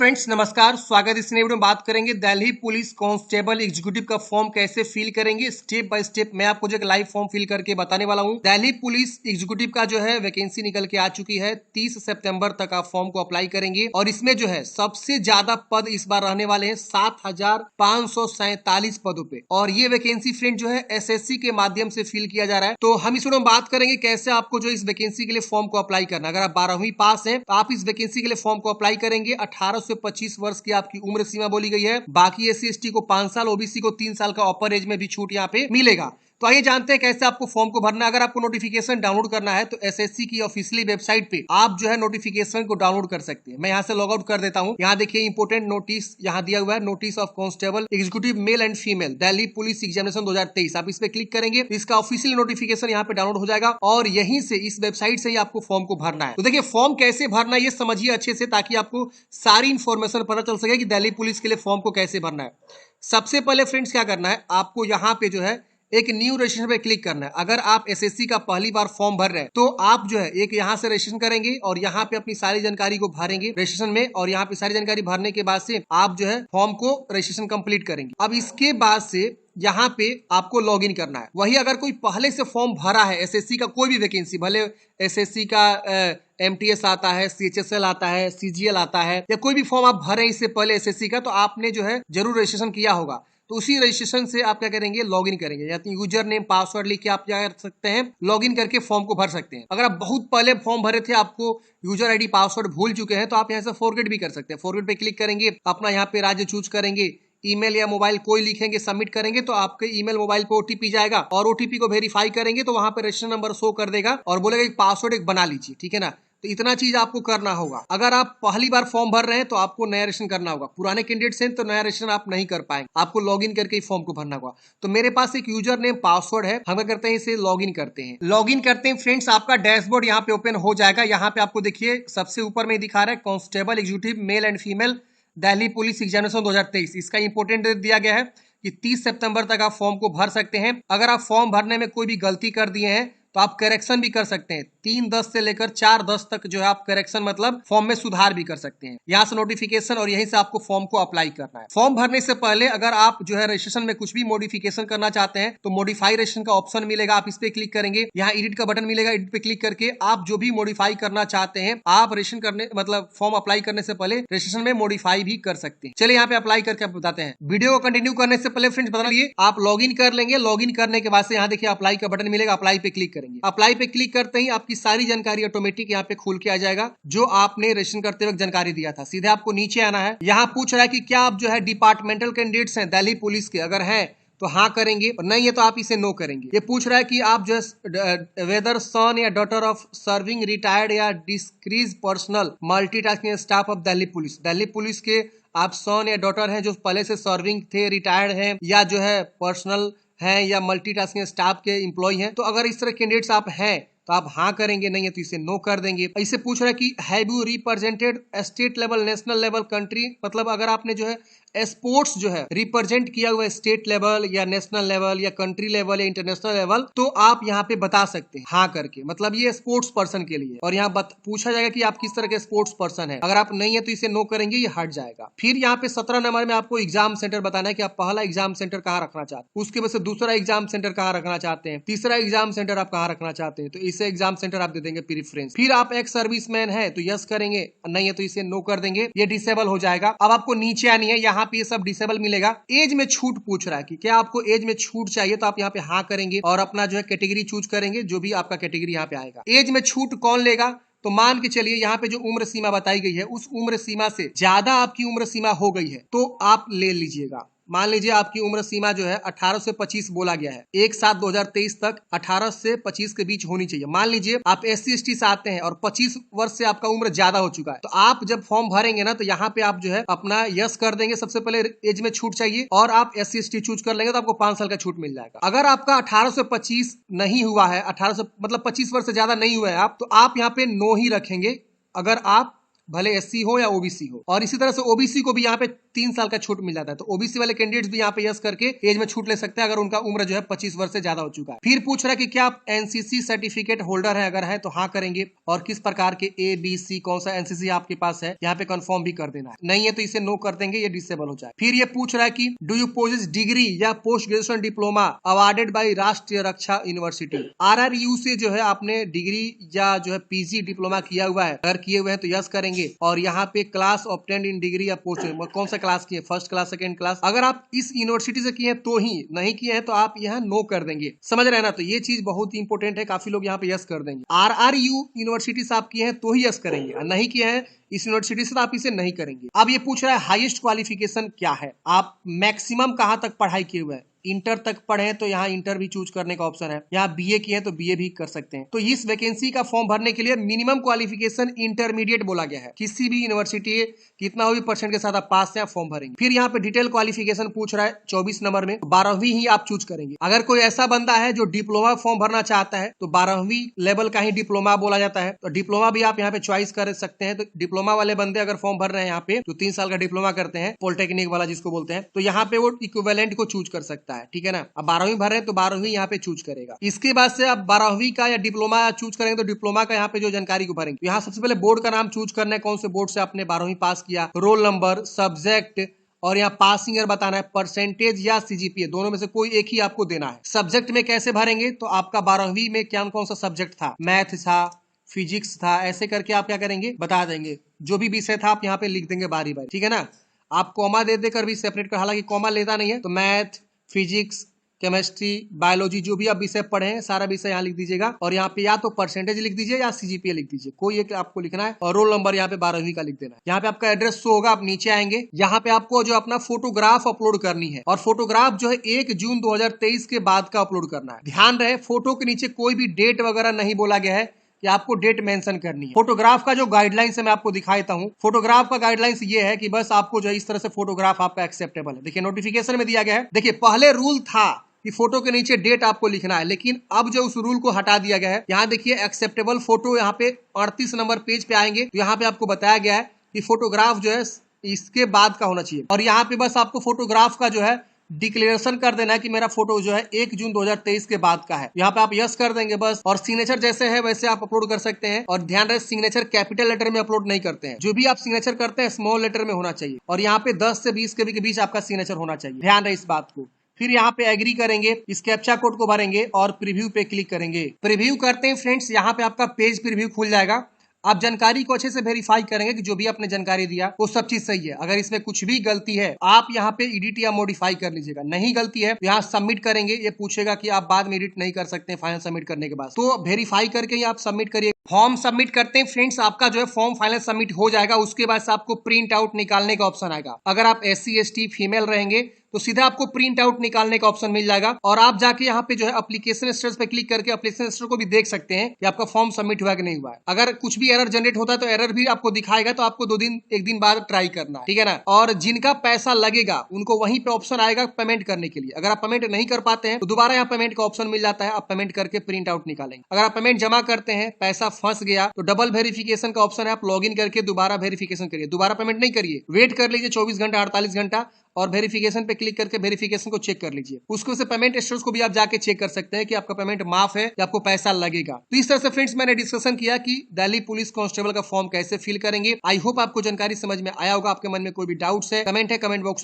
Friends, नमस्कार। स्वागत। इस वीडियो में बात करेंगे दिल्ली पुलिस कांस्टेबल एग्जीक्यूटिव का फॉर्म कैसे फिल करेंगे। स्टेप बाय स्टेप मैं आपको जो एक लाइव फॉर्म फिल करके बताने वाला हूं। दिल्ली पुलिस एग्जीक्यूटिव का जो है वैकेंसी निकल के आ चुकी है। 30 सितंबर तक आप फॉर्म को अप्लाई करेंगे और इसमें जो है सबसे ज्यादा पद इस बार रहने वाले हैं 7,547 पदों पे। और ये वैकेंसी फ्रेंड जो है SSC के माध्यम से फिल किया जा रहा है। तो हम इस वीडियो में बात करेंगे कैसे आपको जो इस वैकेंसी के लिए फॉर्म को अप्लाई करना। अगर आप 12वीं पास हैं तो आप इस वैकेंसी के लिए फॉर्म को अप्लाई करेंगे। 18 से 25 वर्ष की आपकी उम्र सीमा बोली गई है। बाकी SC/ST को 5 साल, OBC को 3 साल का अपर एज में भी छूट यहाँ पे मिलेगा। तो आइए जानते हैं कैसे आपको फॉर्म को भरना है। अगर आपको नोटिफिकेशन डाउनलोड करना है तो SSC की ऑफिशियली वेबसाइट पे आप जो है नोटिफिकेशन को डाउनलोड कर सकते हैं। मैं यहाँ से लॉग आउट कर देता हूँ। यहाँ देखिए इंपोर्टेंट नोटिस यहाँ दिया हुआ है, notice of constable executive male and female Delhi police examination 2023। आप इस पे क्लिक करेंगे, इसका ऑफिशियल नोटिफिकेशन यहाँ पे डाउनलोड हो जाएगा और यहीं से इस वेबसाइट से ही आपको फॉर्म को भरना है। तो देखिए फॉर्म कैसे भरना है ये समझिए अच्छे से, ताकि आपको सारी इंफॉर्मेशन पता चल सके कि दिल्ली पुलिस के लिए फॉर्म को कैसे भरना है। सबसे पहले फ्रेंड्स क्या करना है, आपको यहाँ पे जो है एक न्यू रजिस्ट्रेशन पे क्लिक करना है। अगर आप SSC का पहली बार फॉर्म भर रहे हैं तो आप जो है एक यहाँ से रजिस्ट्रेशन करेंगे और यहाँ पे अपनी सारी जानकारी को भरेंगे रजिस्ट्रेशन में, और यहाँ पे सारी जानकारी भरने के बाद से आप जो है फॉर्म को रजिस्ट्रेशन कंप्लीट करेंगे। अब इसके बाद से यहाँ पे आपको लॉग इन करना है। वही अगर कोई पहले से फॉर्म भरा है SSC का कोई भी वैकेंसी, भले SSC का MTS आता है, CHSL आता है, CGL आता है, या कोई भी फॉर्म आप भरे इससे पहले SSC का, तो आपने जो है जरूर रजिस्ट्रेशन किया होगा। तो उसी रजिस्ट्रेशन से आप क्या करेंगे, लॉगिन करेंगे। या तो यूजर नेम पासवर्ड लिख के आप क्या कर सकते हैं, लॉगिन करके फॉर्म को भर सकते हैं। अगर आप बहुत पहले फॉर्म भरे थे, आपको यूजर आईडी पासवर्ड भूल चुके हैं, तो आप यहाँ से फॉरगेट भी कर सकते हैं। फॉरगेट पे क्लिक करेंगे, अपना यहाँ पे राज्य चूज करेंगे, ईमेल या मोबाइल कोई लिखेंगे, सबमिट करेंगे तो आपके ईमेल मोबाइल पे OTP जाएगा और OTP को वेरीफाई करेंगे तो वहां पे रजिस्ट्रेशन नंबर शो कर देगा और बोलेगा एक पासवर्ड एक बना लीजिए, ठीक है ना। तो इतना चीज आपको करना होगा। अगर आप पहली बार फॉर्म भर रहे हैं तो आपको नया रजिस्ट्रेशन करना होगा। पुराने कैंडिडेट्स हैं तो नया रजिस्ट्रेशन आप नहीं कर पाएंगे, आपको लॉगिन करके ही फॉर्म को भरना होगा। तो मेरे पास एक यूजर नेम पासवर्ड है, हम क्या करते हैं इसे लॉगिन करते हैं। लॉगिन करते हैं फ्रेंड्स, आपका डैशबोर्ड यहाँ पे ओपन हो जाएगा। यहाँ पे आपको देखिए सबसे ऊपर में दिखा रहा है constable executive male and female Delhi police examination 2023। इसका इंपोर्टेंट डेट दिया गया है कि 30 सितंबर तक आप फॉर्म को भर सकते हैं। अगर आप फॉर्म भरने में कोई भी गलती कर दिए हैं तो आप करेक्शन भी कर सकते हैं। 3/10 से लेकर 4/10 तक जो है आप करेक्शन मतलब फॉर्म में सुधार भी कर सकते हैं। यहाँ से नोटिफिकेशन और यहीं से आपको फॉर्म को अप्लाई करना है। फॉर्म भरने से पहले अगर आप जो है रजिस्ट्रेशन में कुछ भी मॉडिफिकेशन करना चाहते हैं तो मॉडिफाई रजिस्ट्रेशन का ऑप्शन मिलेगा, आप इस पे क्लिक करेंगे। यहाँ एडिट का बटन मिलेगा, एडिट पे क्लिक करके आप जो भी मॉडिफाई करना चाहते हैं आप रजिस्ट्रेशन करने मतलब फॉर्म अप्लाई करने से पहले रजिस्ट्रेशन में मॉडिफाई भी कर सकते हैं। चलिए यहाँ पे अप्लाई करके आप बताते हैं। वीडियो को कंटिन्यू करने से पहले फ्रेंड्स बता लिए आप लॉग इन कर लेंगे। लॉग इन करने के बाद से यहाँ देखिए अप्लाई का बटन मिलेगा, अप्लाई पे क्लिक करेंगे। अप्लाई पे क्लिक करते ही आपकी सारी जानकारी ऑटोमेटिक यहाँ पे खुल के आ जाएगा जो आपने रजिस्ट्रेशन करते वक्त जानकारी दिया था। सीधे आपको नीचे आना है। यहाँ पूछ रहा है कि क्या आप जो है डिपार्टमेंटल कैंडिडेट्स हैं दिल्ली पुलिस के, अगर है तो हाँ करेंगे और नहीं है तो आप इसे नो करेंगे। ये पूछ रहा है कि आप जो है वेदर सन या डॉटर ऑफ सर्विंग रिटायर्ड या decrease personal multitasking staff of Delhi police के आप सन या डॉटर हैं जो पहले से सर्विंग थे, रिटायर्ड हैं, या जो है पर्सनल हैं या मल्टीटास्किंग स्टाफ के एम्प्लॉय हैं। तो अगर इस तरह कैंडिडेट्स आप हैं तो आप हाँ करेंगे, नहीं है तो इसे नो कर देंगे। इसे पूछ रहा है कि have you represented state level, national level, country, मतलब अगर आपने जो है स्पोर्ट्स जो है रिप्रेजेंट किया हुआ है स्टेट लेवल या नेशनल लेवल या कंट्री लेवल या इंटरनेशनल लेवल, तो आप यहाँ पे बता सकते हैं हाँ करके, मतलब ये स्पोर्ट्स पर्सन के लिए। और यहाँ पूछा जाएगा कि आप किस तरह के स्पोर्ट्स पर्सन है। अगर आप नहीं है तो इसे नो करेंगे, ये हट जाएगा। फिर यहाँ पे 17 नंबर में आपको एग्जाम सेंटर बताना है कि आप पहला एग्जाम सेंटर कहाँ रखना चाहते हैं, उसके बाद से दूसरा एग्जाम सेंटर कहाँ रखना चाहते हैं, तीसरा एग्जाम सेंटर आप कहाँ रखना चाहते हैं, तो इसे एग्जाम सेंटर आप दे देंगे प्रेफरेंस। फिर आप एक्स सर्विसमैन है तो यस करेंगे, नहीं है तो इसे नो कर देंगे, ये डिसेबल हो जाएगा। अब आपको नीचे आनी है, यहाँ पे ये सब डिसेबल मिलेगा। एज में छूट पूछ रहा है कि क्या आपको एज में छूट चाहिए, तो आप यहाँ पे हाँ करेंगे और अपना जो है कैटेगरी चूज करेंगे, जो भी आपका कैटेगरी यहाँ पे आएगा। एज में छूट कौन लेगा, तो मान के चलिए यहाँ पे जो उम्र सीमा बताई गई है उस उम्र सीमा से ज्यादा आपकी उम्र सीमा हो गई है तो आप ले लीजिएगा। मान लीजिए आपकी उम्र सीमा जो है 18 से 25 बोला गया है, 1/7/2023 तक 18 से 25 के बीच होनी चाहिए। मान लीजिए आप SC/ST से आते हैं और 25 वर्ष से आपका उम्र ज्यादा हो चुका है, तो आप जब फॉर्म भरेंगे ना तो यहाँ पे आप जो है अपना यस कर देंगे। सबसे पहले एज में छूट चाहिए और आप SC/ST चूज कर लेंगे तो आपको 5 साल का छूट मिल जाएगा। अगर आपका 18 से 25 नहीं हुआ है, 18 से मतलब 25 वर्ष से ज्यादा नहीं हुआ है आप, तो आप यहाँ पे नो ही रखेंगे। अगर आप भले SC हो या OBC हो, और इसी तरह से OBC को भी यहाँ पे 3 साल का छूट मिल जाता है। तो ओबीसी वाले कैंडिडेट्स भी यहाँ पे यस करके एज में छूट ले सकते हैं अगर उनका उम्र जो है 25 वर्ष से ज्यादा हो चुका है। फिर पूछ रहा है कि क्या आप एनसीसी सर्टिफिकेट होल्डर है, अगर है तो हाँ करेंगे, और किस प्रकार के ABC कौन सा एनसीसी आपके पास है यहाँ पे कंफर्म भी कर देना है, नहीं है तो इसे नो कर देंगे, ये डिसेबल हो जाए। फिर ये पूछ रहा है कि डू यू पोजेस डिग्री या post graduation diploma awarded by राष्ट्रीय रक्षा यूनिवर्सिटी। RRU से जो है आपने डिग्री या जो है पीजी डिप्लोमा किया हुआ है, अगर किए हुए हैं तो यस करेंगे। और यहाँ पे क्लास ऑब्टेन्ड इन डिग्री या पोस्ट कौन सा क्लास किए, फर्स्ट क्लास सेकंड क्लास, अगर आप इस यूनिवर्सिटी से किए हैं तो ही, नहीं किए हैं तो आप यहाँ नो कर देंगे। समझ रहे हैं ना, तो ये चीज बहुत ही इंपॉर्टेंट है, काफी लोग यहाँ पे यस कर देंगे। RRU यूनिवर्सिटी से आप किए हैं तो ही यस करेंगे, नहीं किए हैं इस यूनिवर्सिटी से तो आप इसे नहीं करेंगे। अब ये पूछ रहा है हाईएस्ट क्वालिफिकेशन क्या है, आप मैक्सिमम कहां तक पढ़ाई किए हुए हैं। इंटर तक पढ़े तो यहाँ इंटर भी चूज करने का ऑप्शन है, यहाँ बीए किए तो बीए भी कर सकते हैं। तो इस वैकेंसी का फॉर्म भरने के लिए मिनिमम क्वालिफिकेशन इंटरमीडिएट बोला गया है, किसी भी यूनिवर्सिटी कितना भी परसेंट के साथ आप पास से आप फॉर्म भरेंगे। फिर यहाँ पे डिटेल क्वालिफिकेशन पूछ रहा है 24 नंबर में, 12वीं ही आप चूज करेंगे। अगर कोई ऐसा बंदा है जो डिप्लोमा फॉर्म भरना चाहता है तो 12वीं लेवल का ही डिप्लोमा बोला जाता है, तो डिप्लोमा भी आप यहाँ पे चॉइस कर सकते हैं। तो डिप्लोमा वाले बंदे अगर फॉर्म भर रहे हैं यहाँ पे, जो 3 साल का डिप्लोमा करते हैं, पॉलिटेक्निक वाला जिसको बोलते हैं, तो यहाँ पे वो इक्विवेलेंट को चूज कर सकता है, ठीक है ना। अब 12वीं भर रहे हैं तो 12वीं यहाँ पे चूज करेगा। इसके बाद से आप 12वीं का या डिप्लोमा चूज करेंगे तो डिप्लोमा का यहाँ पे जो जानकारी को भरेंगे, यहाँ सबसे पहले बोर्ड का नाम चूज करना है, कौन से बोर्ड से आपने 12वीं पास किया, रोल नंबर, सब्जेक्ट, और यहाँ पासिंग ईयर बताना है, परसेंटेज या सीजीपीए, दोनों में से कोई एक ही आपको देना है। सब्जेक्ट में कैसे भरेंगे, तो आपका 12वीं में क्या कौन सा सब्जेक्ट था, मैथ था, फिजिक्स था, ऐसे करके आप क्या करेंगे बता देंगे। जो भी विषय था आप यहाँ पे लिख देंगे बारी बारी, ठीक है ना। आप कॉमा दे देकर भी सेपरेट कर, हालांकि कॉमा लेता नहीं है, तो मैथ, फिजिक्स, केमिस्ट्री, बायोलॉजी, जो भी आप विषय पढ़े हैं सारा विषय यहाँ लिख दीजिएगा। और यहाँ पे या तो परसेंटेज लिख दीजिए या सीजीपीए लिख दीजिए, कोई एक आपको लिखना है। और रोल नंबर यहाँ पे 12वीं का लिख देना है। यहाँ पे आपका एड्रेस शो होगा, आप नीचे आएंगे, यहाँ पे आपको जो अपना फोटोग्राफ अपलोड करनी है, और फोटोग्राफ जो है 1 जून 2023 के बाद का अपलोड करना है। ध्यान रहे फोटो के नीचे कोई भी डेट वगैरह नहीं बोला गया है कि आपको डेट मेंशन करनी है। फोटोग्राफ का जो गाइडलाइंस है मैं आपको दिखा देता हूं। फोटोग्राफ का गाइडलाइंस ये है कि बस आपको जो है इस तरह से फोटोग्राफ आपका एक्सेप्टेबल है। देखिए नोटिफिकेशन में दिया गया है। देखिए पहले रूल था कि फोटो के नीचे डेट आपको लिखना है, लेकिन अब जो उस रूल को हटा दिया गया है। यहाँ देखिए एक्सेप्टेबल फोटो, यहाँ पे 38 नंबर पेज पे आएंगे तो यहाँ पे आपको बताया गया है कि फोटोग्राफ जो है इसके बाद का होना चाहिए। और यहाँ पे बस आपको फोटोग्राफ का जो है डिक्लेरेशन कर देना है कि मेरा फोटो जो है 1 जून 2023 के बाद का है। यहाँ पे आप यस कर देंगे बस। और सिग्नेचर जैसे है वैसे आप अपलोड कर सकते हैं। और ध्यान रहे सिग्नेचर कैपिटल लेटर में अपलोड नहीं करते हैं, जो भी आप सिग्नेचर करते हैं स्मॉल लेटर में होना चाहिए। और यहाँ पे 10 से 20 के बीच आपका सिग्नेचर होना चाहिए, ध्यान रहे इस बात को। फिर यहाँ पे एग्री करेंगे, इस कैप्चा कोड को भरेंगे और प्रीव्यू पे क्लिक करेंगे। प्रीव्यू करते हैं फ्रेंड्स, यहाँ पे आपका पेज प्रीव्यू खुल जाएगा। आप जानकारी को अच्छे से वेरीफाई करेंगे कि जो भी आपने जानकारी दिया वो सब चीज सही है। अगर इसमें कुछ भी गलती है आप यहाँ पे एडिट या मॉडिफाई कर लीजिएगा। नहीं गलती है तो यहाँ सबमिट करेंगे। ये पूछेगा कि आप बाद में एडिट नहीं कर सकते फाइनल सबमिट करने के बाद, तो वेरीफाई करके ही आप सबमिट करिए। फॉर्म सबमिट करते हैं फ्रेंड्स, आपका जो है फॉर्म फाइनल सबमिट हो जाएगा। उसके बाद से आपको प्रिंट आउट निकालने का ऑप्शन आएगा। अगर आप SC ST फीमेल रहेंगे तो सीधा आपको प्रिंट आउट निकालने का ऑप्शन मिल जाएगा। और आप जाके यहाँ पे जो है एप्लीकेशन स्टेटस पे क्लिक करके एप्लीकेशन स्टेटस को भी देख सकते हैं कि आपका फॉर्म सबमिट हुआ कि नहीं हुआ है। अगर कुछ भी एरर जनरेट होता है तो एरर भी आपको दिखाएगा, तो आपको 1 दिन बाद ट्राई करना है, ठीक है ना। और जिनका पैसा लगेगा उनको वहीं पे ऑप्शन आएगा पेमेंट करने के लिए। अगर आप पेमेंट नहीं कर पाते हैं तो दोबारा यहाँ पेमेंट का ऑप्शन मिल जाता है, आप पेमेंट करके प्रिंट आउट निकालेंगे। अगर आप पेमेंट जमा करते हैं पैसा फंस गया तो डबल वेरिफिकेशन का ऑप्शन है, आप लॉग इन करके दोबारा वेरिफिकेशन करिए। दोबारा पेमेंट नहीं करिए, वेट कर लीजिए 24 घंटा 48 घंटा और वेरिफिकेशन पे क्लिक करके वेरिफिकेशन को चेक कर लीजिए। उसको से पेमेंट स्टेटस को भी आप जाके चेक कर सकते हैं कि आपका पेमेंट माफ है या आपको पैसा लगेगा। तो इस तरह से फ्रेंड्स मैंने डिस्कशन किया कि दिल्ली पुलिस कांस्टेबल का फॉर्म कैसे फिल करेंगे। आई होप आपको जानकारी समझ में आया होगा। आपके मन में कोई भी डाउट्स है कमेंट बॉक्स में